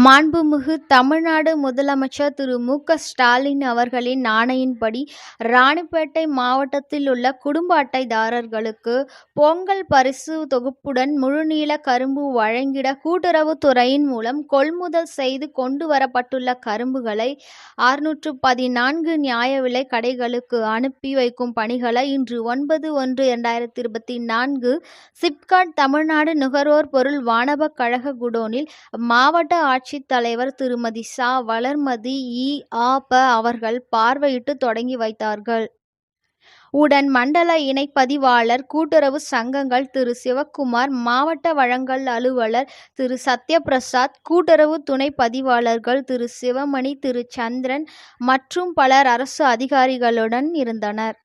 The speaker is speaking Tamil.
மாண்புமிகு தமிழ்நாடு முதலமைச்சர் திரு மு. க. ஸ்டாலின் அவர்களின் ஆணையின்படி ராணிப்பேட்டை மாவட்டத்தில் உள்ள குடும்ப அட்டைதாரர்களுக்கு பொங்கல் பரிசு தொகுப்புடன் முழுநீள கரும்பு வழங்கிட கூட்டுறவுத்துறையின் மூலம் கொள்முதல் செய்து கொண்டு வரப்பட்டுள்ள கரும்புகளை 614 நியாய விலை கடைகளுக்கு அனுப்பி வைக்கும் பணிகளை இன்று 9/1/2024 சிப்காட் தமிழ்நாடு நுகர்வோர் பொருள் வாணிபக் கழக குடோனில் மாவட்ட ஆட்சித்தலைவர் திருமதி ச. வளர்மதி இ.ஆ.ப. அவர்கள் பார்வையிட்டு தொடங்கி வைத்தார்கள். உடன் மண்டல இணைப்பதிவாளர் கூட்டுறவு சங்கங்கள் திரு. சிவக்குமார், மாவட்ட வழங்கல் அலுவலர் திரு. சத்யபிரசாத், கூட்டுறவு துணை பதிவாளர்கள் திரு. சிவமணி, திரு. சந்திரன் மற்றும் பலர் அரசு அதிகாரிகளுடன் இருந்தனர்.